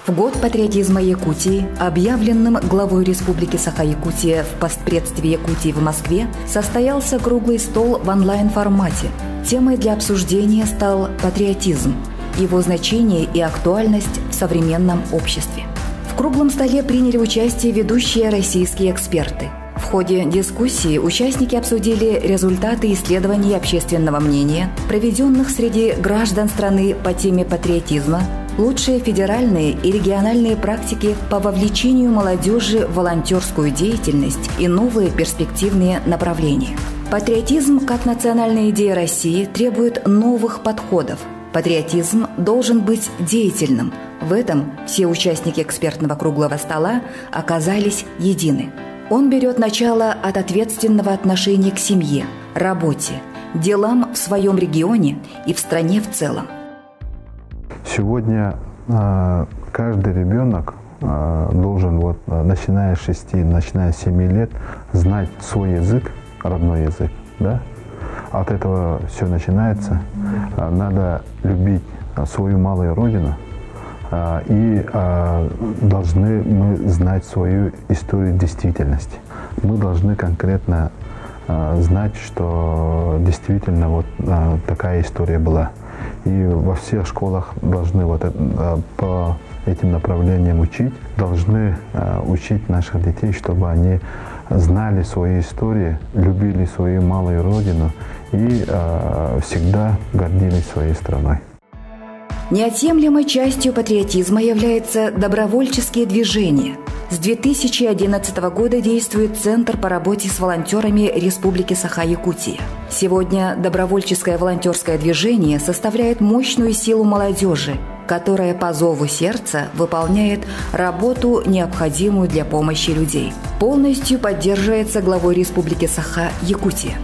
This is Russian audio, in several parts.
В год патриотизма Якутии, объявленным главой Республики Саха-Якутия в Постпредстве Якутии в Москве, состоялся круглый стол в онлайн-формате. Темой для обсуждения стал патриотизм, его значение и актуальность в современном обществе. В круглом столе приняли участие ведущие российские эксперты. В ходе дискуссии участники обсудили результаты исследований общественного мнения, проведенных среди граждан страны по теме патриотизма, лучшие федеральные и региональные практики по вовлечению молодежи в волонтерскую деятельность и новые перспективные направления. Патриотизм как национальная идея России требует новых подходов. Патриотизм должен быть деятельным. В этом все участники экспертного круглого стола оказались едины. Он берет начало от ответственного отношения к семье, работе, делам в своем регионе и в стране в целом. Сегодня каждый ребенок должен, начиная с 6, начиная с 7 лет, знать свой язык, родной язык. Да? От этого все начинается. Надо любить свою малую родину. И должны мы знать свою историю действительности. Мы должны конкретно знать, что действительно такая история была. И во всех школах должны по этим направлениям учить, должны учить наших детей, чтобы они знали свои истории, любили свою малую родину и всегда гордились своей страной. Неотъемлемой частью патриотизма является добровольческие движения. С 2011 года действует Центр по работе с волонтерами Республики Саха-Якутия. Сегодня добровольческое волонтерское движение составляет мощную силу молодежи, которая по зову сердца выполняет работу, необходимую для помощи людей. Полностью поддерживается главой Республики Саха-Якутия.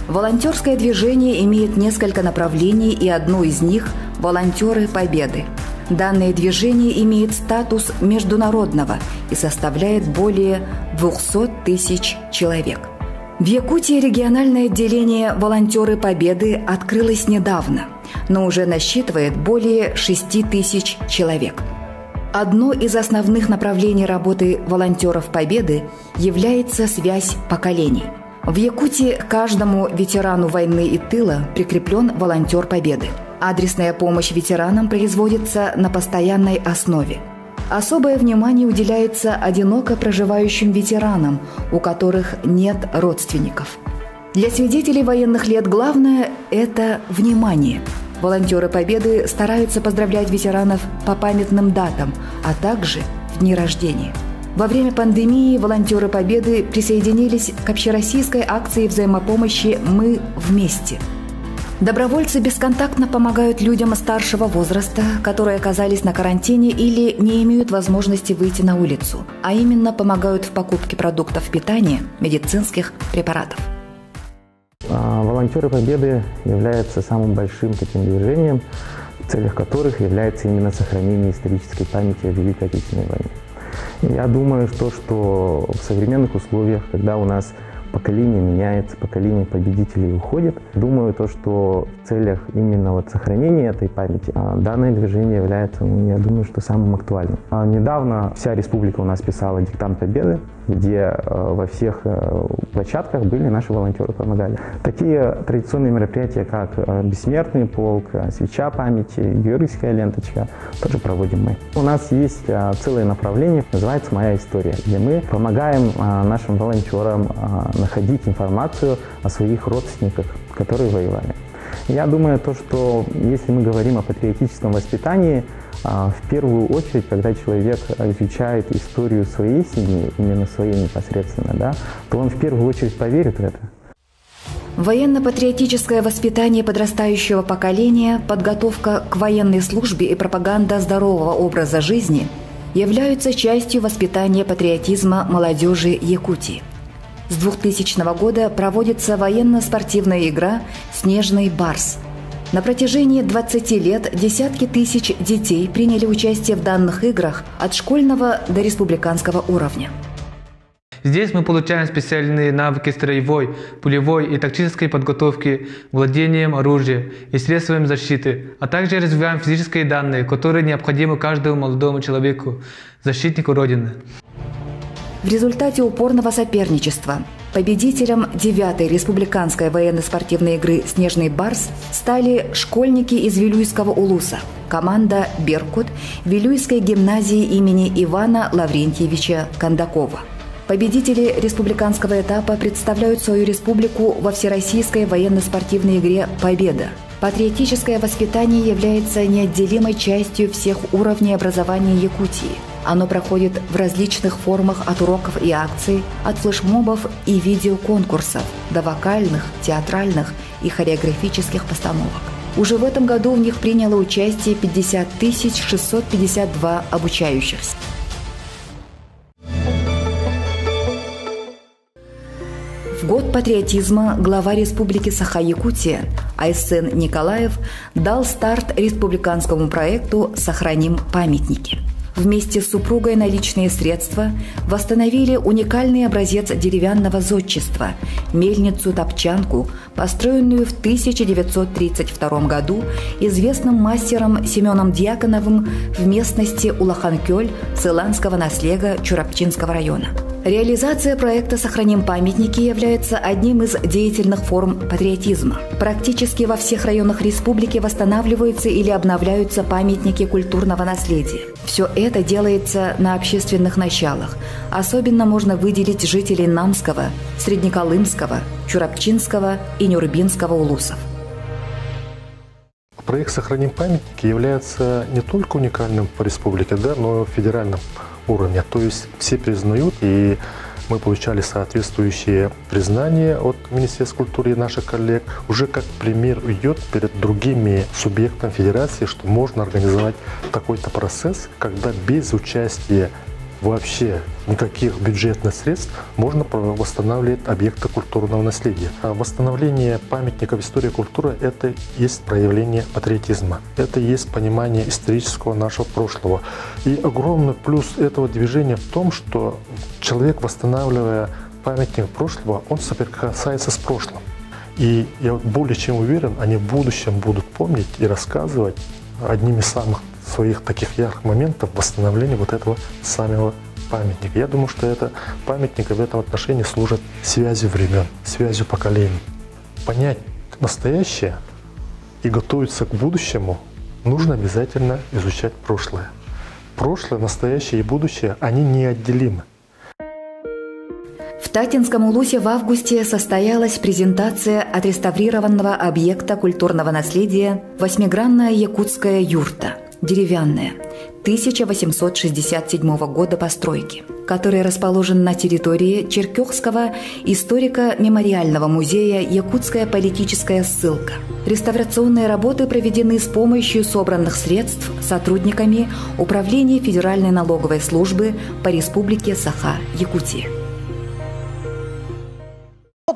Волонтерское движение имеет несколько направлений, и одно из них – «Волонтеры Победы». Данное движение имеет статус международного и составляет более 200 тысяч человек. В Якутии региональное отделение «Волонтеры Победы» открылось недавно, но уже насчитывает более 6 тысяч человек. Одно из основных направлений работы волонтеров Победы является связь поколений. В Якутии к каждому ветерану войны и тыла прикреплен волонтер Победы. Адресная помощь ветеранам производится на постоянной основе. Особое внимание уделяется одиноко проживающим ветеранам, у которых нет родственников. Для свидетелей военных лет главное – это внимание. Волонтеры Победы стараются поздравлять ветеранов по памятным датам, а также в дни рождения. Во время пандемии волонтеры Победы присоединились к общероссийской акции взаимопомощи «Мы вместе». Добровольцы бесконтактно помогают людям старшего возраста, которые оказались на карантине или не имеют возможности выйти на улицу, а именно помогают в покупке продуктов питания, медицинских препаратов. Волонтеры Победы являются самым большим таким движением, в целях которых является именно сохранение исторической памяти о Великой Отечественной войне. Я думаю, что в современных условиях, когда у нас поколение меняется, поколение победителей уходит, думаю, что в целях именно сохранения этой памяти данное движение является, я думаю, что самым актуальным. Недавно вся республика у нас писала диктант Победы, где во всех площадках были наши волонтеры, помогали. Такие традиционные мероприятия, как Бессмертный полк, Свеча памяти, Георгиевская ленточка, тоже проводим мы. У нас есть целое направление, называется «Моя история», где мы помогаем нашим волонтерам находить информацию о своих родственниках, которые воевали. Я думаю, что если мы говорим о патриотическом воспитании, в первую очередь, когда человек изучает историю своей семьи, именно своей непосредственно, то он в первую очередь поверит в это. Военно-патриотическое воспитание подрастающего поколения, подготовка к военной службе и пропаганда здорового образа жизни являются частью воспитания патриотизма молодежи Якутии. С 2000 года проводится военно-спортивная игра «Снежный барс». На протяжении 20 лет десятки тысяч детей приняли участие в данных играх от школьного до республиканского уровня. Здесь мы получаем специальные навыки строевой, пулевой и тактической подготовки, владением оружием и средствами защиты, а также развиваем физические данные, которые необходимы каждому молодому человеку, защитнику Родины. В результате упорного соперничества победителем 9-й республиканской военно-спортивной игры «Снежный барс» стали школьники из Вилюйского улуса, команда «Беркут» Вилюйской гимназии имени Ивана Лаврентьевича Кондакова. Победители республиканского этапа представляют свою республику во всероссийской военно-спортивной игре «Победа». Патриотическое воспитание является неотделимой частью всех уровней образования Якутии. Оно проходит в различных формах от уроков и акций, от флешмобов и видеоконкурсов до вокальных, театральных и хореографических постановок. Уже в этом году в них приняло участие 50 652 обучающихся. В год патриотизма глава Республики Саха-Якутия Айсен Николаев дал старт республиканскому проекту «Сохраним памятники». Вместе с супругой на личные средства восстановили уникальный образец деревянного зодчества – мельницу-топчанку, построенную в 1932 году известным мастером Семеном Дьяконовым в местности Улахан-Кёль Цыланского наслега Чурапчинского района. Реализация проекта «Сохраним памятники» является одним из деятельных форм патриотизма. Практически во всех районах республики восстанавливаются или обновляются памятники культурного наследия. Все это делается на общественных началах. Особенно можно выделить жителей Намского, Среднеколымского, Чурапчинского и Нюрбинского улусов. Проект «Сохраним памятники» является не только уникальным по республике, но и федеральным уровня. То есть все признают, и мы получали соответствующие признания от Министерства культуры и наших коллег. Уже как пример идет перед другими субъектами федерации, что можно организовать такой-то процесс, когда без участия вообще никаких бюджетных средств можно восстанавливать объекты культурного наследия. А восстановление памятников истории и культуры – это есть проявление патриотизма, это есть понимание исторического нашего прошлого. И огромный плюс этого движения в том, что человек, восстанавливая памятник прошлого, он соприкасается с прошлым. И я более чем уверен, они в будущем будут помнить и рассказывать одним из самых своих таких ярких моментов восстановления вот этого самого памятника. Я думаю, что это памятник в этом отношении служит связью времен, связью поколений. Понять настоящее и готовиться к будущему нужно обязательно изучать прошлое. Прошлое, настоящее и будущее, они неотделимы. В Татинском улусе в августе состоялась презентация отреставрированного объекта культурного наследия «Восьмигранная якутская юрта», деревянная, 1867 года постройки, который расположен на территории Черкёхского историко-мемориального музея «Якутская политическая ссылка». Реставрационные работы проведены с помощью собранных средств сотрудниками Управления Федеральной налоговой службы по Республике Саха-Якутия.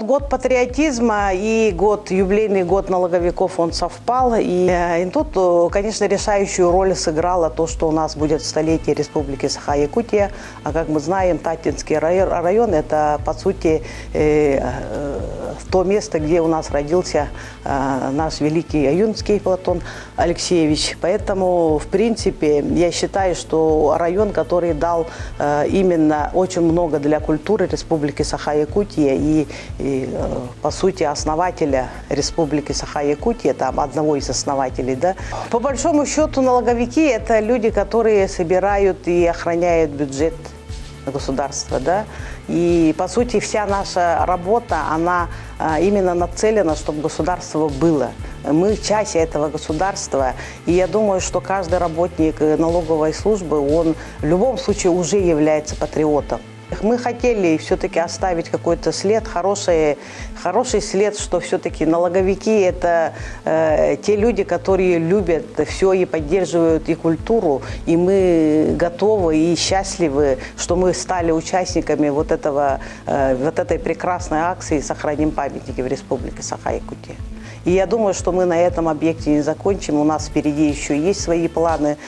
Год патриотизма и юбилейный год налоговиков, он совпал. И тут, конечно, решающую роль сыграло то, что у нас будет столетие Республики Саха-Якутия. А как мы знаем, Татинский район – это, по сути, то место, где у нас родился наш великий Аюнский Платон Алексеевич. Поэтому, в принципе, я считаю, что район, который дал именно очень много для культуры Республики Саха-Якутия и по сути, основателя Республики Саха-Якутия, там одного из основателей, да. По большому счету, налоговики – это люди, которые собирают и охраняют бюджет государства, да. И, по сути, вся наша работа, она именно нацелена, чтобы государство было. Мы часть этого государства, и я думаю, что каждый работник налоговой службы, он в любом случае уже является патриотом. Мы хотели все-таки оставить какой-то след, хороший след, что все-таки налоговики – это те люди, которые любят все и поддерживают и культуру, и мы готовы и счастливы, что мы стали участниками вот этой прекрасной акции «Сохраним памятники» в Республике Саха-Якутия. И я думаю, что мы на этом объекте не закончим, у нас впереди еще есть свои планы.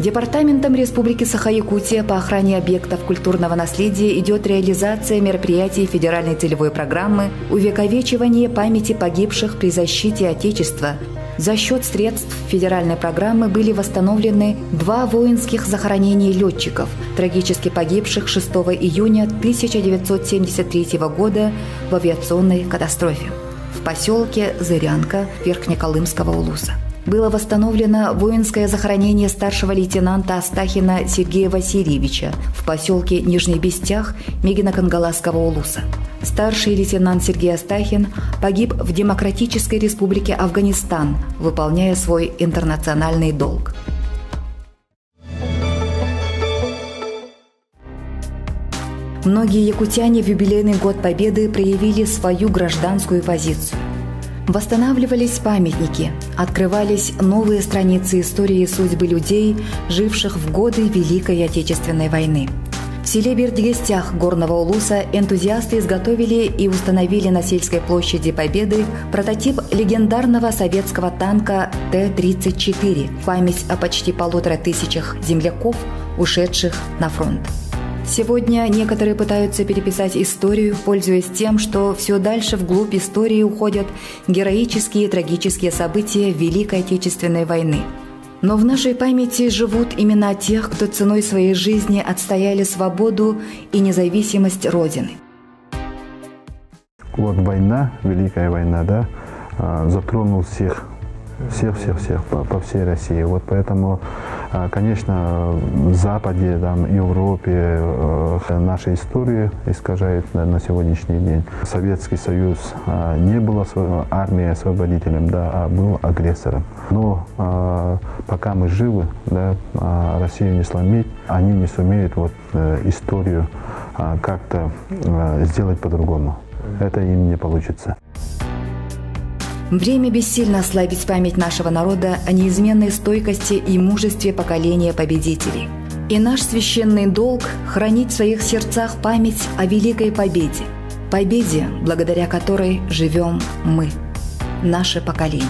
Департаментом Республики Саха-Якутия по охране объектов культурного наследия идет реализация мероприятий федеральной целевой программы «Увековечивание памяти погибших при защите Отечества». За счет средств федеральной программы были восстановлены 2 воинских захоронения летчиков, трагически погибших 6 июня 1973 года в авиационной катастрофе в поселке Зырянка Верхнеколымского улуса. Было восстановлено воинское захоронение старшего лейтенанта Астахина Сергея Васильевича в поселке Нижний Бестях Мегино-Кангаласского улуса. Старший лейтенант Сергей Астахин погиб в Демократической Республике Афганистан, выполняя свой интернациональный долг. Многие якутяне в юбилейный год Победы проявили свою гражданскую позицию. Восстанавливались памятники, открывались новые страницы истории и судьбы людей, живших в годы Великой Отечественной войны. В селе Бердигестях Горного Улуса энтузиасты изготовили и установили на сельской площади Победы прототип легендарного советского танка Т-34 в память о почти 1500 земляков, ушедших на фронт. Сегодня некоторые пытаются переписать историю, пользуясь тем, что все дальше вглубь истории уходят героические и трагические события Великой Отечественной войны. Но в нашей памяти живут имена тех, кто ценой своей жизни отстояли свободу и независимость Родины. Вот война, Великая война, да, затронул всех по всей России. Вот поэтому, конечно, в Западе, там, Европе наша история искажает на сегодняшний день. Советский Союз не был армией освободителем, да, а был агрессором. Но пока мы живы, да, Россию не сломить, они не сумеют вот историю как-то сделать по-другому. Это им не получится. Время бессильно ослабить память нашего народа о неизменной стойкости и мужестве поколения победителей. И наш священный долг – хранить в своих сердцах память о великой победе. Победе, благодаря которой живем мы, наше поколение.